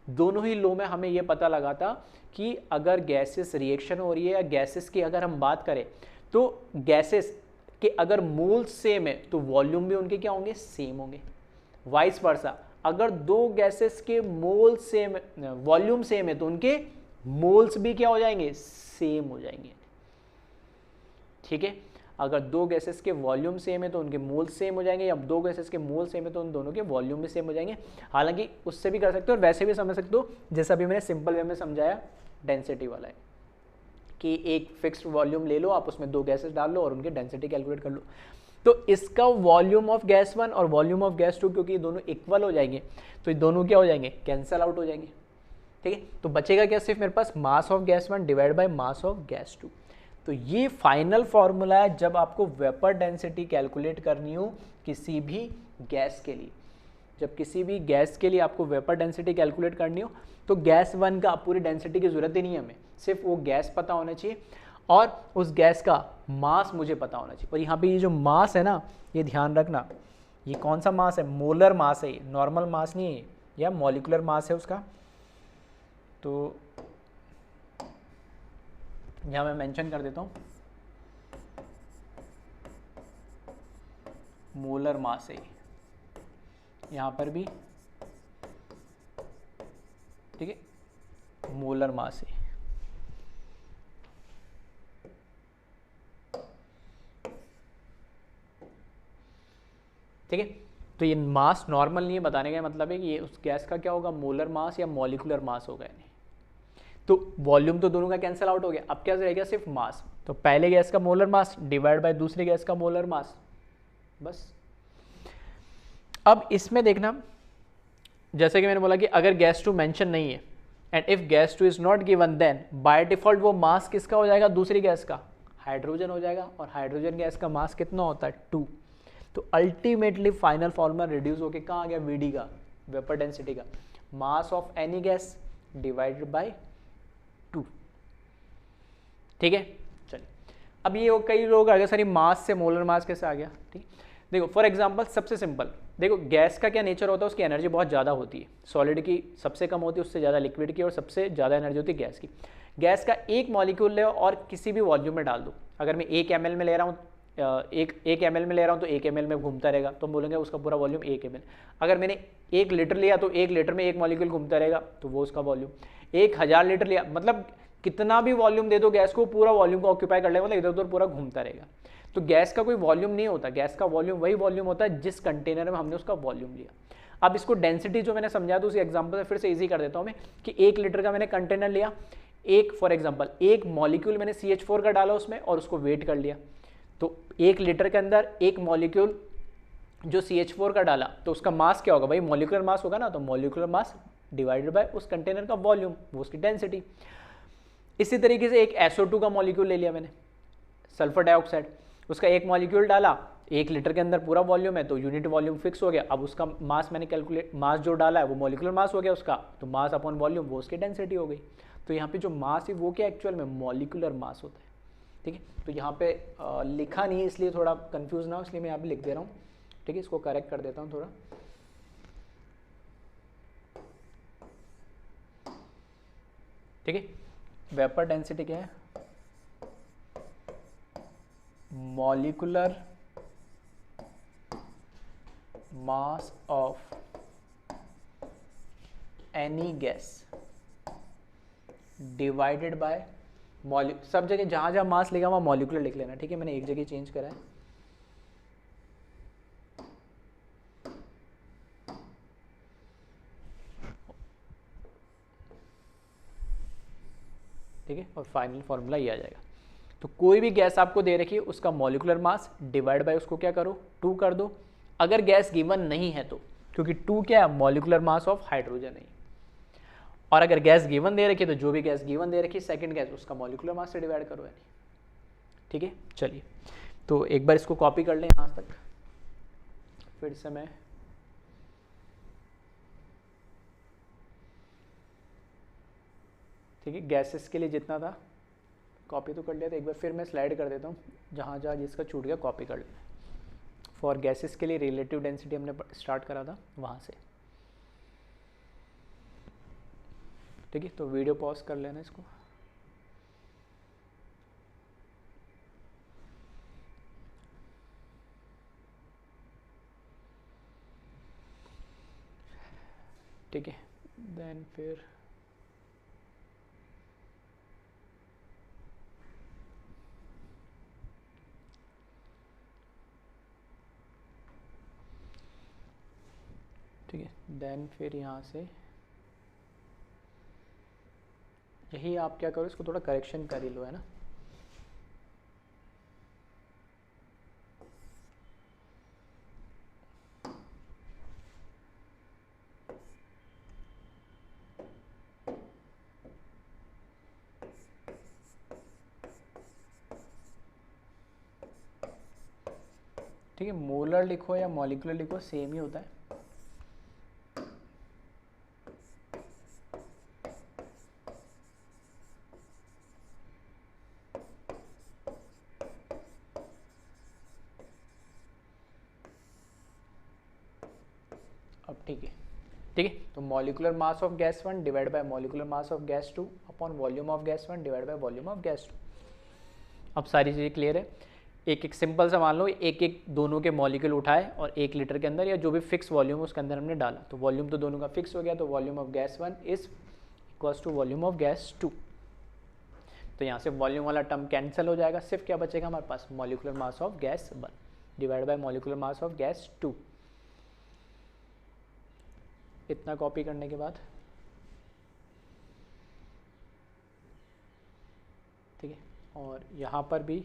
दोनों ही लॉ में हमें यह पता लगा था कि अगर गैसेस रिएक्शन हो रही है, या गैसेस की अगर हम बात करें तो गैसेस के अगर मोल्स सेम है तो वॉल्यूम भी उनके क्या होंगे, सेम होंगे। वाइस वर्सा, अगर दो गैसेस के मोल सेम, वॉल्यूम सेम है तो उनके मोल्स भी क्या हो जाएंगे, सेम हो जाएंगे। ठीक है। अगर दो गैसेस के वॉल्यूम सेम है तो उनके मोल सेम हो जाएंगे, या दो गैसेस के मोल सेम है तो उन दोनों के वॉल्यूम भी सेम हो जाएंगे। हालांकि उससे भी कर सकते हो और वैसे भी समझ सकते हो, जैसा अभी मैंने सिंपल वे में समझाया डेंसिटी वाला है, कि एक फिक्स्ड वॉल्यूम ले लो आप, उसमें दो गैसेस डाल लो और उनकी डेंसिटी कैलकुलेट कर लो। तो इसका वॉल्यूम ऑफ गैस 1 और वॉल्यूम ऑफ गैस 2, क्योंकि ये दोनों इक्वल हो जाएंगे तो ये दोनों क्या हो जाएंगे, कैंसल आउट हो जाएंगे। ठीक है, तो बचेगा क्या, सिर्फ मेरे पास mass of gas 1 divide by mass of gas 2। तो ये फाइनल फॉर्मूला है जब आपको वेपर डेंसिटी कैलकुलेट करनी हो किसी भी गैस के लिए। जब किसी भी गैस के लिए आपको वेपर डेंसिटी कैलकुलेट करनी हो तो गैस 1 का पूरी डेंसिटी की जरूरत ही नहीं है हमें, सिर्फ वो गैस पता होना चाहिए और उस गैस का मास मुझे पता होना चाहिए। और यहाँ पे ये जो मास है ना, ये ध्यान रखना, ये कौन सा मास है, मोलर मास है, नॉर्मल मास नहीं है, या मॉलिकुलर मास है उसका। तो यहाँ मैं मेंशन कर देता हूँ मोलर मास है यहाँ पर भी, ठीक है, मोलर मास है। ठीक है, तो ये मास नॉर्मल नहीं है, बताने का मतलब है कि ये उस गैस का क्या होगा, मोलर मास या मॉलिकुलर मास होगा। नहीं तो वॉल्यूम तो दोनों का कैंसिल आउट हो गया, अब क्या रह गया, सिर्फ मास। तो पहले गैस का मोलर मास डिवाइड बाय दूसरे गैस का मोलर मास, बस। अब इसमें देखना, जैसे कि मैंने बोला कि अगर गैस 2 मेंशन नहीं है and if gas 2 is not given, then by default वो मास किसका हो जाएगा, दूसरी गैस का, हाइड्रोजन हो जाएगा। और हाइड्रोजन गैस का मास कितना होता है, 2। तो अल्टीमेटली फाइनल फॉर्मूला रिड्यूस होके कहाँ आ गया, वीडी का, वेपर डेंसिटी का, mass of any gas divided by 2। ठीक है, चलिए अब ये कई लोग आ गए सर मास से मोलर मास कैसे आ गया। ठीक, देखो फॉर एग्जांपल सबसे सिंपल, देखो गैस का क्या नेचर होता है, उसकी एनर्जी बहुत ज़्यादा होती है, सॉलिड की सबसे कम होती है, उससे ज़्यादा लिक्विड की, और सबसे ज़्यादा एनर्जी होती है गैस की। गैस का एक मॉलिक्यूल ले और किसी भी वॉल्यूम में डाल दो, अगर मैं 1 ml में ले रहा हूँ, एक ml में ले रहा हूँ तो 1 ml में घूमता रहेगा, तो हम बोलेंगे उसका पूरा वॉल्यूम 1 ml। अगर मैंने 1 लीटर लिया तो 1 लीटर में एक मॉलिक्यूल घूमता रहेगा, तो वो उसका वॉल्यूम। 1000 लीटर लिया, मतलब कितना भी वॉल्यूम दे दो गैस को, पूरा वॉल्यूम को ऑक्यूपाई कर लेगा, मतलब इधर उधर पूरा घूमता रहेगा। तो गैस का कोई वॉल्यूम नहीं होता, गैस का वॉल्यूम वही वॉल्यूम होता है जिस कंटेनर में हमने उसका वॉल्यूम लिया। अब इसको डेंसिटी जो मैंने समझाया तो उसी एग्जांपल से फिर से इजी कर देता हूं मैं, कि 1 लीटर का मैंने कंटेनर लिया, एक फॉर एग्जांपल एक मॉलिक्यूल मैंने CH4 का डाला उसमें और उसको वेट कर लिया, तो 1 लीटर के अंदर एक मॉलिक्यूल जो CH4 का डाला तो उसका मास क्या होगा भाई, मॉलिकुलर मास होगा ना, तो मॉलिकुलर मास डिवाइडेड बाय उस कंटेनर का वॉल्यूम, वो उसकी डेंसिटी। इसी तरीके से एक SO2 का मॉलिक्यूल ले लिया मैंने, सल्फर डाइऑक्साइड, उसका एक मॉलिक्यूल डाला, 1 लीटर के अंदर पूरा वॉल्यूम है तो यूनिट वॉल्यूम फिक्स हो गया। अब उसका मास मैंने कैलकुलेट, मास जो डाला है वो मॉलिकुलर मास हो गया उसका, तो मास अपॉन वॉल्यूम वो उसकी डेंसिटी हो गई। तो यहाँ पे जो मास है वो क्या एक्चुअल में मॉलिकुलर मास होता है। ठीक है, तो यहाँ पे लिखा नहीं है इसलिए थोड़ा कंफ्यूज ना हो, इसलिए मैं यहाँ पे लिख दे रहा हूँ। ठीक है, इसको करेक्ट कर देता हूँ थोड़ा। ठीक है, वेपर डेंसिटी क्या है, molecular mass of any gas divided by सब जगह जहां जहां मास लिखा वहां मॉलिकुलर लिख लेना। ठीक है, मैंने एक जगह चेंज करा है। ठीक है, और फाइनल फॉर्मूला ये आ जाएगा। तो कोई भी गैस आपको दे रखी है उसका मॉलिकुलर मास डिवाइड बाय उसको क्या करो, 2 कर दो। अगर गैस गिवन नहीं है तो, क्योंकि 2 क्या है, मॉलिकुलर मास ऑफ हाइड्रोजन है। और अगर गैस गिवन दे रखी है तो जो भी गैस गिवन दे रखी है सेकंड गैस, उसका मॉलिकुलर मास से डिवाइड करो यानी। ठीक है, चलिए तो एक बार इसको कॉपी कर लें यहाँ तक, फिर से मैं ठीक है गैसेस के लिए जितना था कॉपी तो कर लिया था, एक बार फिर मैं स्लाइड कर देता हूँ, जहाँ जहाँ जिसका छूट गया कॉपी कर लेना। फॉर गैसेस के लिए रिलेटिव डेंसिटी हमने स्टार्ट करा था वहाँ से। ठीक है, तो वीडियो पॉज कर लेना इसको। ठीक है, देन फिर ठीक है, देन फिर यहाँ से यही आप क्या करो, इसको थोड़ा करेक्शन कर ही लो, है ना। ठीक है, मोलर लिखो या मॉलिक्यूलर लिखो, सेम ही होता है। अब ठीक है, ठीक है, तो molecular mass of gas 1 divide by molecular mass of gas 2 upon volume of gas 1 divide by volume of gas 2। अब सारी चीज़ें क्लियर है। एक एक सिंपल सा मान लो, एक एक दोनों के मॉलिक्यूल उठाए और 1 लीटर के अंदर या जो भी फिक्स वॉल्यूम है उसके अंदर हमने डाला, तो वॉल्यूम तो दोनों का फिक्स हो गया, तो volume of gas 1 is equals to volume of gas 2। तो यहाँ से वॉल्यूम वाला टर्म कैंसिल हो जाएगा, सिर्फ क्या बचेगा हमारे पास, molecular mass of gas 1 divide by molecular mass of gas 2। इतना कॉपी करने के बाद ठीक है, और यहाँ पर भी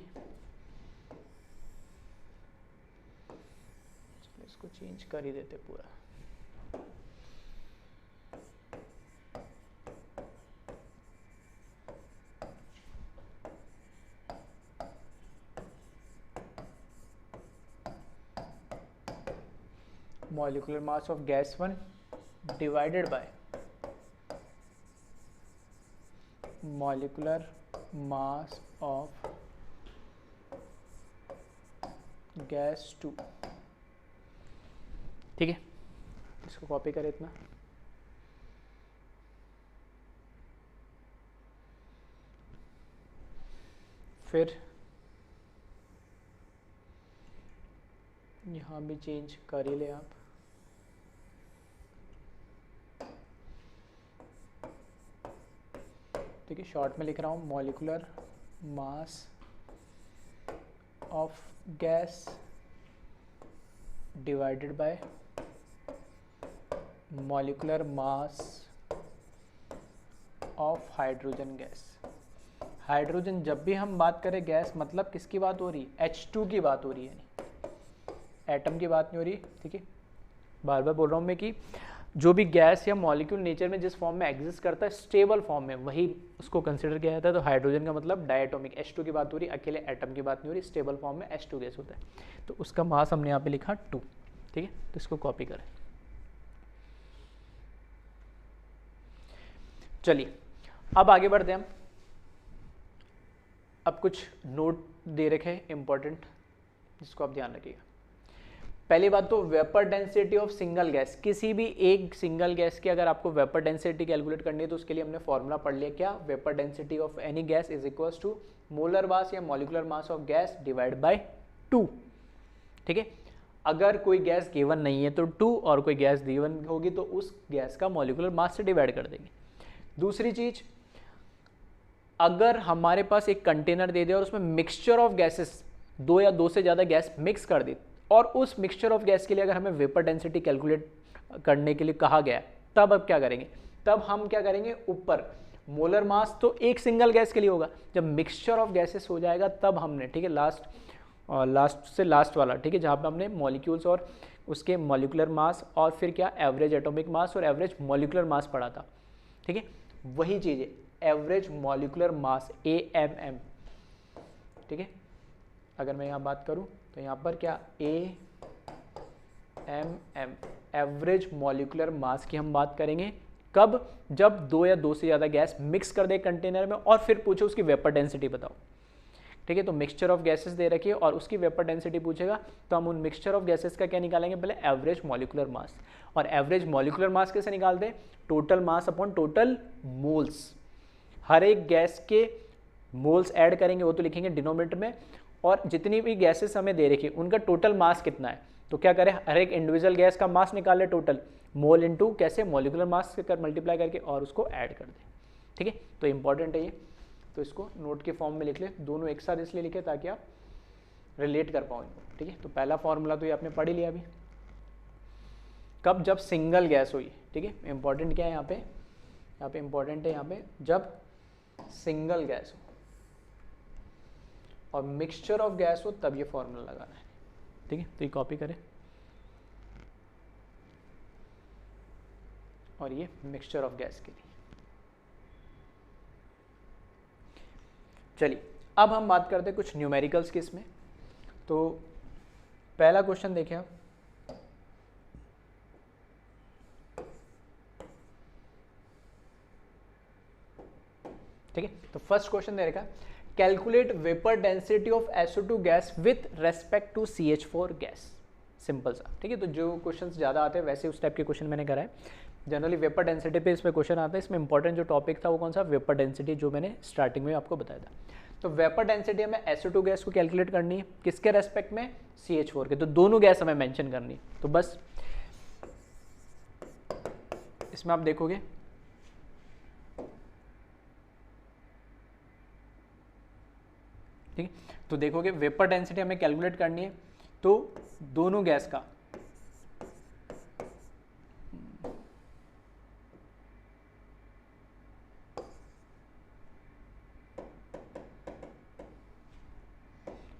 चलो इसको चेंज कर ही देते पूरा। Molecular mass of gas 1 divided by molecular mass of gas 2। ठीक है, इसको कॉपी करें इतना। फिर यहाँ भी चेंज कर ही ले आप। ठीक है, शॉर्ट में लिख रहा हूँ, molecular mass of gas divided by molecular mass of hydrogen gas. Hydrogen जब भी हम बात करें गैस, मतलब किसकी बात हो रही है, H2 की बात हो रही है, एटम की बात नहीं हो रही। ठीक है, बार बार बोल रहा हूँ मैं कि जो भी गैस या मॉलिक्यूल नेचर में जिस फॉर्म में एग्जिस्ट करता है, स्टेबल फॉर्म में, वही उसको कंसिडर किया जाता है। तो हाइड्रोजन का मतलब डायटोमिक, H2 की बात हो रही है, अकेले एटम की बात नहीं हो रही, स्टेबल फॉर्म में H2 गैस होता है, तो उसका मास हमने यहाँ पे लिखा 2। ठीक है, तो इसको कॉपी करें। चलिए अब आगे बढ़ते हैं हम। अब कुछ नोट दे रखे हैं इंपॉर्टेंट, जिसको आप ध्यान रखिएगा। पहली बात तो vapour density of single gas, किसी भी एक सिंगल गैस की अगर आपको वेपर डेंसिटी कैलकुलेट करनी है तो उसके लिए हमने फॉर्मूला पढ़ लिया, क्या, vapour density of any gas is equals to molar mass या molecular mass of gas divide by 2। ठीक है, अगर कोई गैस गिवन नहीं है तो 2, और कोई गैस गिवन होगी तो उस गैस का मॉलिक्यूलर मास से डिवाइड कर देंगे। दूसरी चीज, अगर हमारे पास एक कंटेनर दे दे और उसमें मिक्सचर ऑफ गैसेस, 2 या 2 से ज़्यादा गैस मिक्स कर दी, और उस मिक्सचर ऑफ गैस के लिए अगर हमें वेपर डेंसिटी कैलकुलेट करने के लिए कहा गया, तब अब क्या करेंगे, तब हम क्या करेंगे, ऊपर मोलर मास तो एक सिंगल गैस के लिए होगा, जब मिक्सचर ऑफ गैसेस हो जाएगा तब हमने, ठीक है, लास्ट से लास्ट वाला, ठीक है, जहाँ पे हमने मॉलिक्यूल्स और उसके मॉलिक्यूलर मास और फिर क्या एवरेज एटॉमिक मास और एवरेज मॉलिक्यूलर मास पढ़ा था। ठीक है, वही चीज़ है, एवरेज मॉलिक्यूलर मास AMM। ठीक है, अगर मैं यहाँ बात करूँ तो यहाँ पर क्या AMM, एवरेज मॉलिक्यूलर मास की हम बात करेंगे कब, जब 2 या 2 से ज़्यादा गैस मिक्स कर दे कंटेनर में और फिर पूछो उसकी वेपर डेंसिटी बताओ। ठीक है, तो मिक्सचर ऑफ गैसेस दे रखी है और उसकी वेपर डेंसिटी पूछेगा, तो हम उन मिक्सचर ऑफ गैसेस का क्या निकालेंगे, पहले एवरेज मॉलिक्यूलर मास, और एवरेज मॉलिक्यूलर मास कैसे निकालते हैं, total mass upon total moles. हर एक गैस के मोल्स ऐड करेंगे, वो तो लिखेंगे डिनोमिनेटर में, और जितनी भी गैसेस हमें दे रखी है उनका टोटल मास कितना है, तो क्या करें, हर एक इंडिविजुअल गैस का मास निकाले, टोटल मोल इनटू कैसे, मॉलिक्यूलर मास से कर मल्टीप्लाई करके और उसको ऐड कर दें। ठीक है, तो इंपॉर्टेंट है ये, तो इसको नोट के फॉर्म में लिख ले, दोनों एक साथ इसलिए लिखे ताकि आप रिलेट कर पाओ इनको। ठीक है, तो पहला फॉर्मूला तो ये आपने पढ़ ही लिया अभी। कब? जब सिंगल गैस हुई, ठीक है। इंपॉर्टेंट क्या है यहाँ पे इंपॉर्टेंट है यहाँ पे जब सिंगल गैस हो और मिक्सचर ऑफ गैस हो तब ये फॉर्मूला लगाना है, ठीक है। तो ये कॉपी करें और ये मिक्सचर ऑफ गैस के लिए। चलिए अब हम बात करते हैं कुछ न्यूमेरिकल्स की इसमें। तो पहला क्वेश्चन देखें आप, ठीक है। तो फर्स्ट क्वेश्चन दे रखा है, calculate vapour density of SO2 gas with respect to CH4 gas. Simple सा, ठीक है। तो जो क्वेश्चंस ज़्यादा आते हैं वैसे उस टाइप के क्वेश्चन मैंने करा है। जनरली वेपर डेंसिटी पे इसमें क्वेश्चन आता है। इसमें इंपॉर्टेंट जो टॉपिक था वो कौन सा? वेपर डेंसिटी, जो मैंने स्टार्टिंग में आपको बताया था। तो वेपर डेंसिटी हमें SO2 गैस को कैलकुलेट करनी है, किसके रेस्पेक्ट में? CH4 के। तो दोनों गैस हमें मेंशन करनी है। तो बस इसमें आप देखोगे ठीक है। तो देखोगे वेपर डेंसिटी हमें कैलकुलेट करनी है, तो दोनों गैस का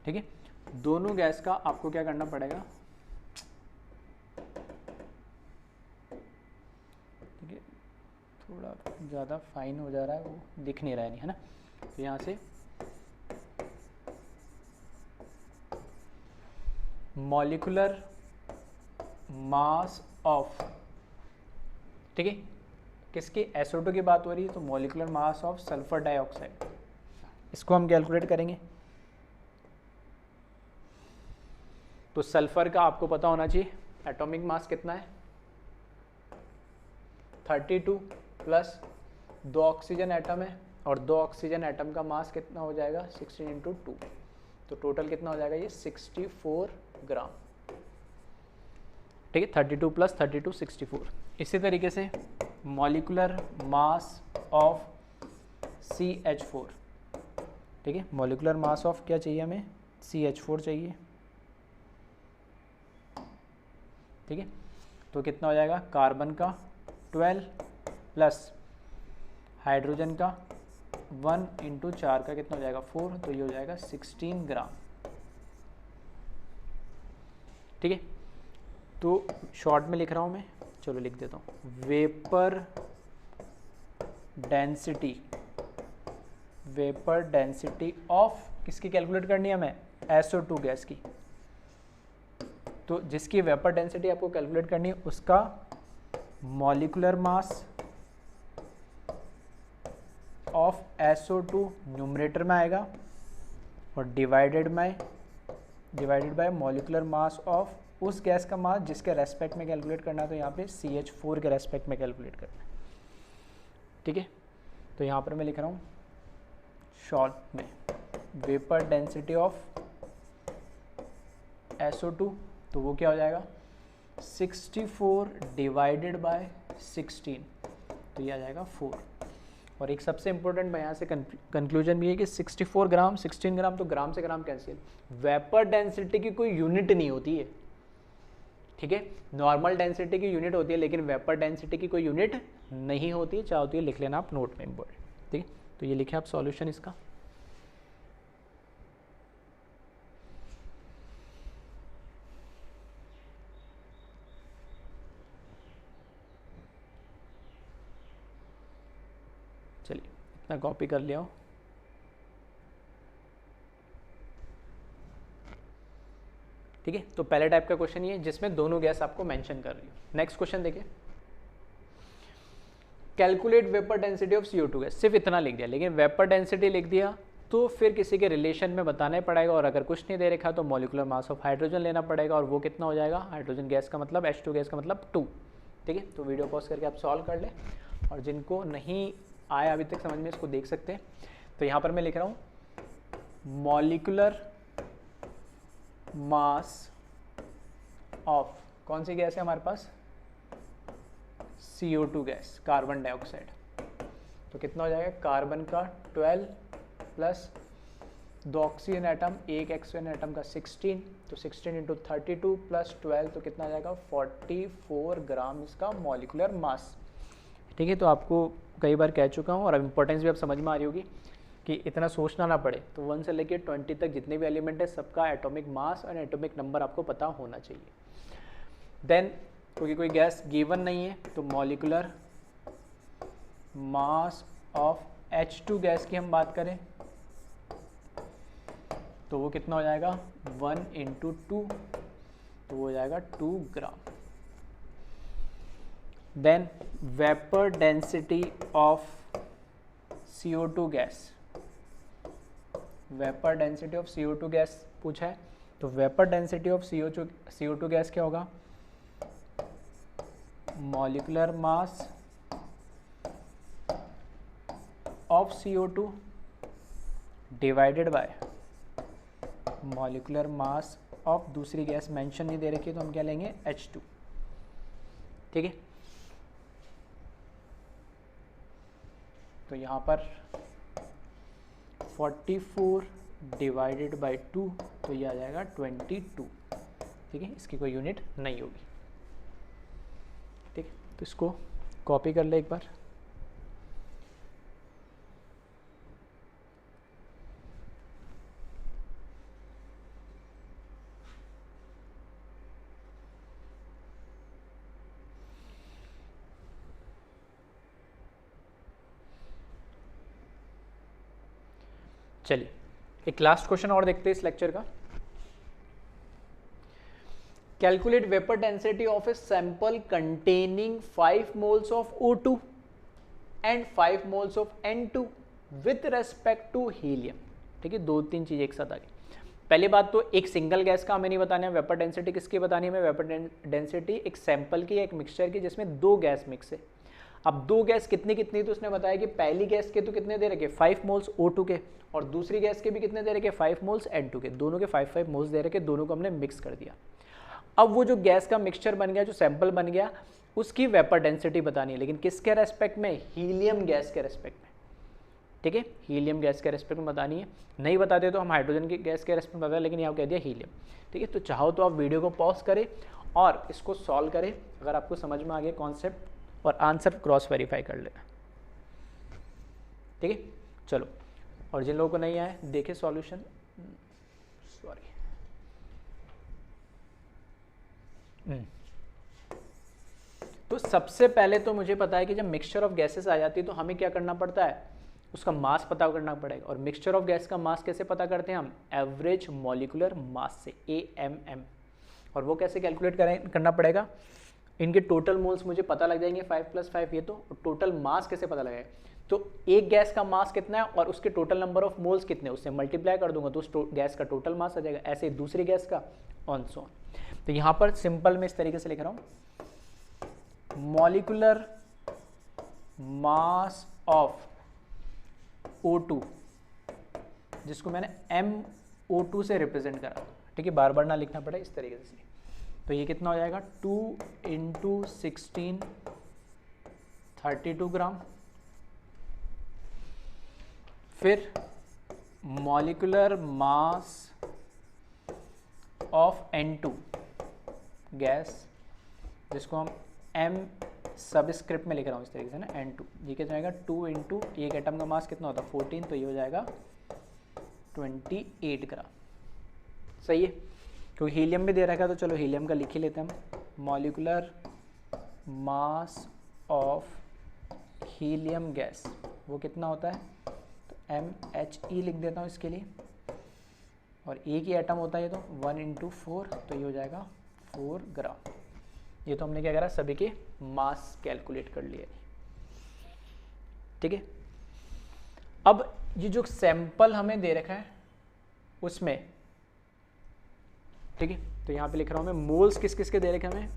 ठीक है, दोनों गैस का आपको क्या करना पड़ेगा, ठीक है। थोड़ा ज़्यादा फाइन हो जा रहा है, वो दिख नहीं रहा है ना। तो यहाँ से मॉलिक्यूलर मास ऑफ, ठीक है, किसकी? SO2 की बात हो रही है, तो molecular mass of sulphur dioxide, इसको हम कैलकुलेट करेंगे। तो सल्फर का आपको पता होना चाहिए एटॉमिक मास कितना है, 32 प्लस 2 ऑक्सीजन एटम है, और 2 ऑक्सीजन एटम का मास कितना हो जाएगा? 16 इंटू 2, तो टोटल कितना हो जाएगा? ये 64 ग्राम, ठीक है। 32 प्लस 32 64। इसी तरीके से मॉलिक्यूलर मास ऑफ CH4, ठीक है। मॉलिक्यूलर मास ऑफ क्या चाहिए हमें? CH4 चाहिए, ठीक है। तो कितना हो जाएगा? कार्बन का 12 प्लस हाइड्रोजन का 1 इंटू 4 का कितना हो जाएगा? 4, तो ये हो जाएगा 16 ग्राम, ठीक है। तो शॉर्ट में लिख रहा हूँ मैं, चलो लिख देता हूँ। वेपर डेंसिटी ऑफ किसकी कैलकुलेट करनी है हमें? SO2 गैस की। तो जिसकी वेपर डेंसिटी आपको कैलकुलेट करनी है उसका molecular mass of SO2 numerator में आएगा और divided by molecular mass of उस गैस का मास जिसके रेस्पेक्ट में कैलकुलेट करना है। तो यहाँ पे CH4 के रेस्पेक्ट में कैलकुलेट करना है, ठीक है। तो यहाँ पर मैं लिख रहा हूँ शॉर्ट में वेपर डेंसिटी ऑफ SO2, तो वो क्या हो जाएगा? 64 डिवाइडेड बाय 16, तो ये आ जाएगा 4। और एक सबसे इंपॉर्टेंट मैं यहाँ से कंक्लूजन भी है कि 64 ग्राम 16 ग्राम, तो ग्राम से ग्राम कैंसिल। वेपर डेंसिटी की कोई यूनिट नहीं होती है, ठीक है। नॉर्मल डेंसिटी की यूनिट होती है, लेकिन वेपर डेंसिटी की कोई यूनिट नहीं होती है। चाहो तो ये लिख लेना आप नोट में, इंपॉर्टेंट, ठीक है। तो ये लिखे आप सॉल्यूशन इसका। चलिए इतना कॉपी कर लिया हो, ठीक है। तो पहले टाइप का क्वेश्चन ये जिसमें दोनों गैस आपको मेंशन कर रही हो। नेक्स्ट क्वेश्चन देखिए, calculate vapour density of CO2 gas. सिर्फ इतना लिख दिया, लेकिन वेपर डेंसिटी लिख दिया तो फिर किसी के रिलेशन में बताना ही पड़ेगा, और अगर कुछ नहीं दे रखा तो मॉलिक्यूलर मास ऑफ हाइड्रोजन लेना पड़ेगा, और वो कितना हो जाएगा? हाइड्रोजन गैस का मतलब H2 गैस का मतलब 2, ठीक है। तो वीडियो पॉज करके आप सॉल्व कर लें, और जिनको नहीं आया अभी तक समझ में इसको देख सकते हैं। तो यहाँ पर मैं लिख रहा हूँ मॉलिक्यूलर मास ऑफ कौन सी गैस है हमारे पास? CO2 gas, carbon dioxide. तो कितना हो जाएगा? कार्बन का 12 प्लस दो ऑक्सीजन एटम, एक ऑक्सीजन एटम का 16, तो 16 इंटू 32 प्लस 12 तो कितना आ जाएगा 44 ग्राम इसका मॉलिकुलर मास। ठीक है, तो आपको कई बार कह चुका हूँ और अब इम्पोर्टेंस भी अब समझ में आ रही होगी कि इतना सोचना ना पड़े। तो 1 से लेकर 20 तक जितने भी एलिमेंट है सबका एटॉमिक मास और एटॉमिक नंबर आपको पता होना चाहिए। देन क्योंकि कोई गैस गिवन नहीं है तो molecular mass of H2 gas की हम बात करें तो वो कितना हो जाएगा 1 इंटू 2, तो वो हो जाएगा 2 gram. Then vapour density of CO2 gas, vapour density of CO2 gas पूछा है, तो vapour density of CO2 gas क्या होगा, molecular mass of CO2 divided by molecular mass of दूसरी गैस मेंशन नहीं दे रखी है तो हम क्या लेंगे H2। ठीक है, तो यहाँ पर 44 डिवाइडेड बाई 2 तो ये आ जाएगा 22। ठीक है, इसकी कोई यूनिट नहीं होगी। ठीक है, तो इसको कॉपी कर ले एक बार। चलिए एक लास्ट क्वेश्चन और देखते हैं इस लेक्चर का। Calculate vapour density of a sample containing 5 moles of O2 and 5 moles of N2 with respect to helium. ठीक है, 2-3 चीजें एक साथ आ गई। पहली बात तो एक सिंगल गैस का हमें नहीं बताना है, वेपर डेंसिटी किसकी बतानी है हमें, वेपर डेंसिटी एक सैंपल की, एक मिक्सचर की जिसमें 2 गैस मिक्स है। अब 2 गैस कितनी कितनी, तो उसने बताया कि पहली गैस के तो कितने दे रखे 5 मोल्स O2 के, और दूसरी गैस के भी कितने दे रखे 5 मोल्स N2 के, दोनों के 5-5 मोल्स दे रखे, दोनों को हमने मिक्स कर दिया। अब वो जो गैस का मिक्सचर बन गया, जो सैंपल बन गया, उसकी वेपर डेंसिटी बतानी है, लेकिन किसके रेस्पेक्ट में, हीलियम गैस के रेस्पेक्ट में। ठीक है, हीलियम गैस के रेस्पेक्ट में बतानी है। नहीं बताते तो हम हाइड्रोजन की गैस के रेस्पेक्ट में बताते, लेकिन यहाँ कह दिया हीलियम। ठीक है, तो चाहो तो आप वीडियो को पॉज करें और इसको सॉल्व करें, अगर आपको समझ में आ गया कॉन्सेप्ट, और आंसर क्रॉस वेरीफाई कर लेना। ठीक है, चलो, और जिन लोगों को नहीं आया देखे सॉल्यूशन, सॉरी, तो सबसे पहले तो मुझे पता है कि जब मिक्सचर ऑफ गैसेस आ जाती है तो हमें क्या करना पड़ता है, उसका मास पता करना पड़ेगा। और मिक्सचर ऑफ गैस का मास कैसे पता करते हैं हम, एवरेज मॉलिकुलर मास से, AMM। और वो कैसे कैलकुलेट करना पड़ेगा, इनके टोटल मोल्स मुझे पता लग जाएंगे 5 + 5 ये तो, टोटल मास कैसे पता लगेगा, तो एक गैस का मास कितना है और उसके टोटल नंबर ऑफ मोल्स कितने, उससे मल्टीप्लाई कर दूंगा तो उस गैस का टोटल मास आ जाएगा। ऐसे ही दूसरी गैस का ऑन सो। तो यहाँ पर सिंपल में इस तरीके से लिख रहा हूँ, मॉलिकुलर मास ऑफ O2 जिसको मैंने MO2 से रिप्रेजेंट करा। ठीक है, बार बार ना लिखना पड़े, इस तरीके से। तो ये कितना हो जाएगा 2 × 16 32 ग्राम। फिर molecular mass of N2 gas, जिसको हम M सबस्क्रिप्ट में लिख रहा हूँ इस तरीके से ना, N2, ये क्या जाएगा 2 × एक एटम का मास कितना होता है 14, तो ये हो जाएगा 28 ग्राम। सही है, क्योंकि हीलियम भी दे रखा है तो चलो हीलियम का लिख ही लेते हैं हम। Molecular mass of helium gas वो कितना होता है, तो MHE लिख देता हूँ इसके लिए, और एक ही एटम होता है ये तो 1 × 4, तो ये हो जाएगा 4 ग्राम। ये तो हमने क्या करा, सभी के मास कैलकुलेट कर लिया। ठीक है, अब ये जो सैंपल हमें दे रखा है उसमें, ठीक है, तो यहाँ पे लिख रहा हूँ मैं मोल्स किस किस के दे रखे हमें,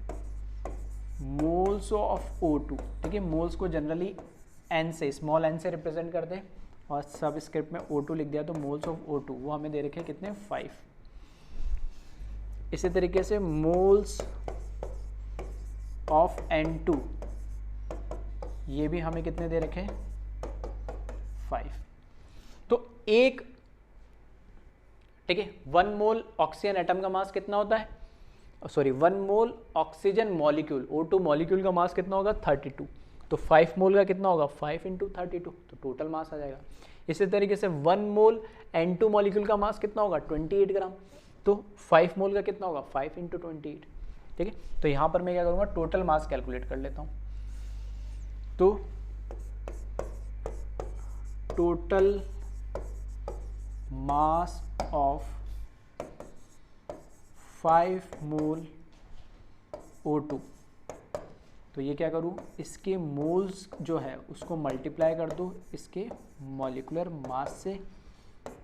मोल्स ऑफ O2। ठीक है, मोल्स को जनरली N से, स्मॉल n से रिप्रेजेंट करते हैं, और सब स्क्रिप्ट में O2 लिख दिया, तो मोल्स ऑफ O2 वो हमें दे रखे हैं कितने 5। इसी तरीके से मोल्स ऑफ N2 ये भी हमें कितने दे रखे हैं 5। तो एक ठीक है। 1 मोल ऑक्सीजन एटम का मास कितना होता है, सॉरी 1 मोल ऑक्सीजन मॉलिक्यूल O2 मॉलिक्यूल का मास कितना होगा 32, तो 5 मोल का कितना होगा 5 × 32, तो टोटल मास आ जाएगा। इसी तरीके से 1 मोल N2 मॉलिक्यूल का मास कितना होगा 28 ग्राम, तो 5 मोल का कितना होगा 5 × 28, ठीक है। तो यहाँ पर मैं क्या करूँगा टोटल मास कैलकुलेट कर लेता हूँ। तो total mass of 5 mole O2, तो ये क्या करूँ, इसके मोल्स जो है उसको मल्टीप्लाई कर दो इसके मॉलिक्यूलर मास से,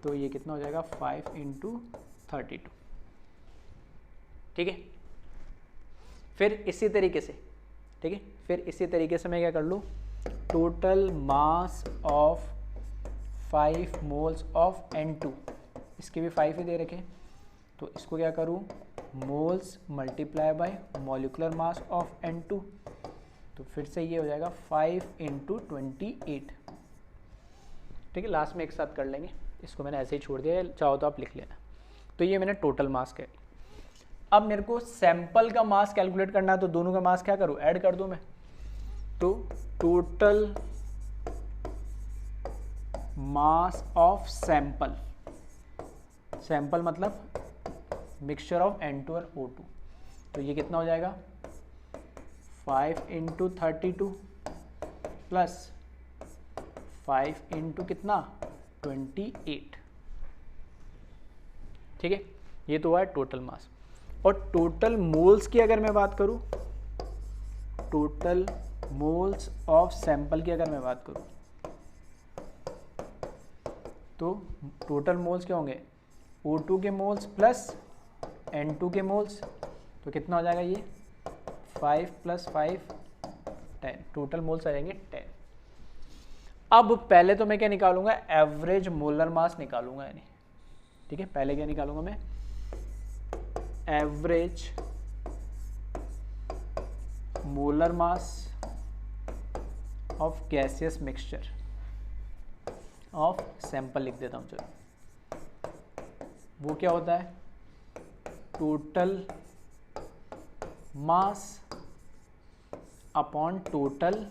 तो ये कितना हो जाएगा 5 × 32, ठीक है। फिर इसी तरीके से, ठीक है, फिर इसी तरीके से मैं क्या कर लूँ, total mass of 5 moles of N2, इसके भी 5 ही दे रखे, तो इसको क्या करूँ moles multiply by molecular mass of N2, तो फिर से ये हो जाएगा 5 × 28, ठीक है। लास्ट में एक साथ कर लेंगे, इसको मैंने ऐसे ही छोड़ दिया, चाहो तो आप लिख लेना। तो ये मैंने टोटल मास कर, अब मेरे को सैंपल का मास कैलकुलेट करना है, तो दोनों का मास क्या करूँ ऐड कर दूँ मैं, तो total mass of sample, sample मतलब मिक्सचर ऑफ N2 और O2, तो ये कितना हो जाएगा 5 × 32 प्लस 5 × कितना 28, ठीक है। ये तो हुआ है टोटल मास। और टोटल मोल्स की अगर मैं बात करूं, टोटल मोल्स ऑफ सैंपल की अगर मैं बात करूं, तो टोटल मोल्स क्या होंगे O2 के मोल्स प्लस N2 के मोल्स, तो कितना हो जाएगा ये 5 + 5 10, टोटल मोल्स आ जाएंगे 10। अब पहले तो मैं क्या निकालूंगा एवरेज मोलर मास निकालूंगा, यानी ठीक है, पहले क्या निकालूंगा मैं average molar mass of gaseous mixture of sample, लिख देता हूं चलो। वो क्या होता है total mass upon total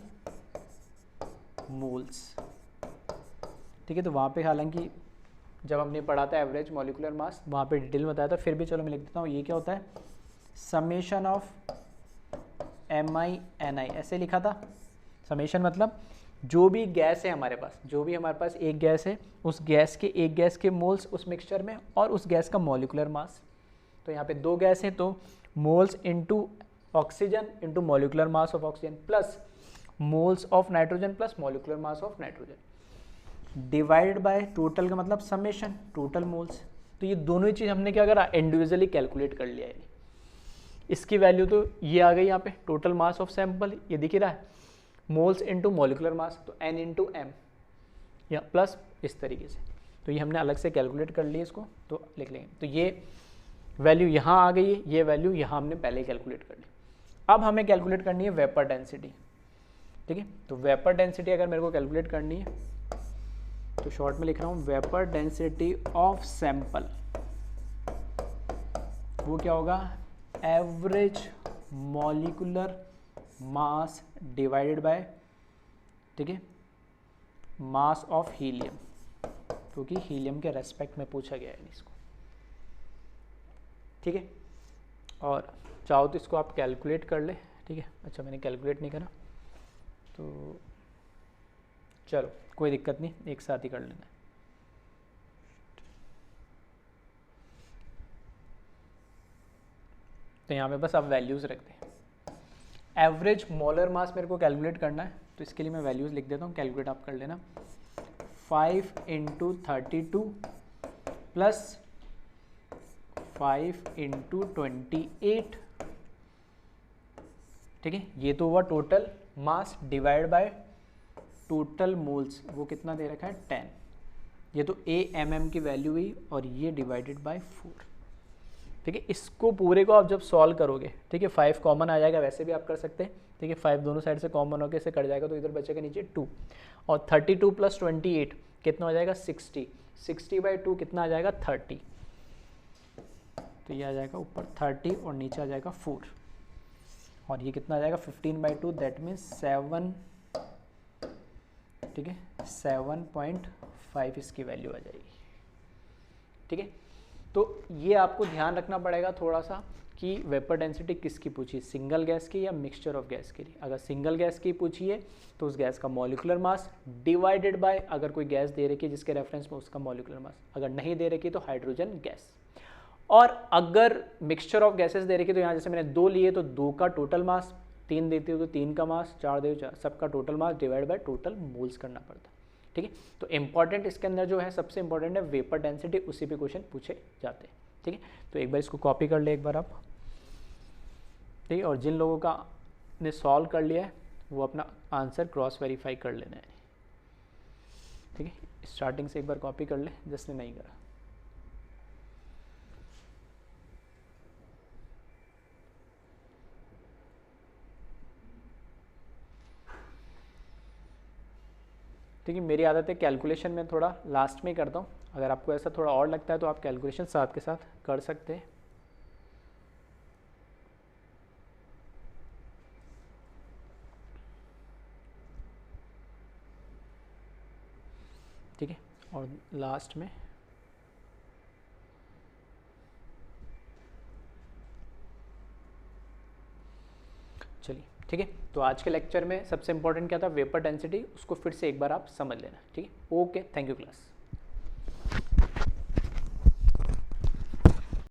moles, ठीक है। तो वहाँ पे हालांकि जब हमने पढ़ा था एवरेज मॉलिक्यूलर मास वहाँ पे डिटेल में बताया था, फिर भी चलो मैं लिख देता हूँ। ये क्या होता है समेशन ऑफ MI/NI, ऐसे लिखा था। समेशन मतलब जो भी गैस है हमारे पास, जो भी हमारे पास एक गैस है, उस गैस के एक गैस के मोल्स उस मिक्सचर में और उस गैस का मॉलिक्यूलर मास। तो यहाँ पे दो गैस है तो moles into oxygen into molecular mass of oxygen plus moles of nitrogen plus molecular mass of nitrogen divided by total का मतलब समेशन टोटल मोल्स। तो ये दोनों ही चीज़ हमने क्या करा इंडिविजुअली कैलकुलेट कर लिया है। इसकी वैल्यू तो ये आ गई यहाँ पे टोटल मास ऑफ सैंपल, ये दिख रहा है मोल्स इनटू मॉलिक्यूलर मास, तो N × M या प्लस इस तरीके से। तो ये हमने अलग से कैलकुलेट कर लिया, इसको तो लिख लेंगे। तो ये वैल्यू यहाँ आ गई है, ये वैल्यू यहाँ हमने पहले ही कैलकुलेट कर ली। अब हमें कैलकुलेट करनी है वेपर डेंसिटी, ठीक है। तो वेपर डेंसिटी अगर मेरे को कैलकुलेट करनी है तो शॉर्ट में लिख रहा हूँ वेपर डेंसिटी ऑफ सैंपल, वो क्या होगा average molecular mass divided by, ठीक है, मास ऑफ हीलियम, क्योंकि हीलियम के रेस्पेक्ट में पूछा गया है इसको, ठीक है। और चाहो तो इसको आप कैलकुलेट कर ले, ठीक है। अच्छा मैंने कैलकुलेट नहीं करा तो चलो कोई दिक्कत नहीं, एक साथ ही कर लेना है। तो यहाँ पे बस आप वैल्यूज़ रखते हैं। एवरेज मोलर मास मेरे को कैलकुलेट करना है, तो इसके लिए मैं वैल्यूज़ लिख देता हूँ, कैलकुलेट आप कर लेना। 5 × 32 प्लस 5 × 28, ठीक है। ये तो हुआ total mass divide by total moles, वो कितना दे रखा है 10। ये तो AMM की वैल्यू हुई और ये डिवाइडेड बाय 4, ठीक है। इसको पूरे को आप जब सॉल्व करोगे, ठीक है, 5 कॉमन आ जाएगा, वैसे भी आप कर सकते हैं, ठीक है। 5 दोनों साइड से कॉमन होकर इसे कट जाएगा तो इधर बचेगा नीचे 2, और 32 + 28 कितना हो जाएगा 60, 60/2 कितना आ जाएगा 30, तो ये आ जाएगा ऊपर 30 और नीचे आ जाएगा 4, और ये कितना आ जाएगा 15/2, दैट मीन्स 7, ठीक है, 7.5 इसकी वैल्यू आ जाएगी। ठीक है, तो ये आपको ध्यान रखना पड़ेगा थोड़ा सा कि वेपर डेंसिटी किसकी पूछी, सिंगल गैस की या मिक्सचर ऑफ गैस की। अगर सिंगल गैस की पूछी है तो उस गैस का मॉलिक्यूलर मास डिवाइडेड बाय अगर कोई गैस दे रखी है जिसके रेफरेंस में उसका मॉलिक्यूलर मास, अगर नहीं दे रखी तो हाइड्रोजन गैस। और अगर मिक्सचर ऑफ गैसेस दे रखी तो यहाँ जैसे मैंने 2 लिए तो 2 का टोटल मास, 3 देती हो तो 3 का मास, 4 दे 4, सबका total mass divide by total moles करना पड़ता है। ठीक है, तो इंपॉर्टेंट इसके अंदर जो है सबसे इंपॉर्टेंट है वेपर डेंसिटी, उसी पे क्वेश्चन पूछे जाते हैं। ठीक है, तो एक बार इसको कॉपी कर ले एक बार आप। ठीक है, और जिन लोगों का ने सॉल्व कर लिया है वो अपना आंसर क्रॉस वेरीफाई कर लेना है। ठीक है, स्टार्टिंग से एक बार कॉपी कर ले जिसने नहीं करा। ठीक है, मेरी आदत है कैलकुलेशन में थोड़ा लास्ट में करता हूँ, अगर आपको ऐसा थोड़ा और लगता है तो आप कैलकुलेशन साथ के साथ कर सकते हैं। ठीक है, और लास्ट में चलिए। ठीक है, तो आज के लेक्चर में सबसे इंपॉर्टेंट क्या था, वेपर डेंसिटी, उसको फिर से एक बार आप समझ लेना। ठीक है, ओके, थैंक यू क्लास।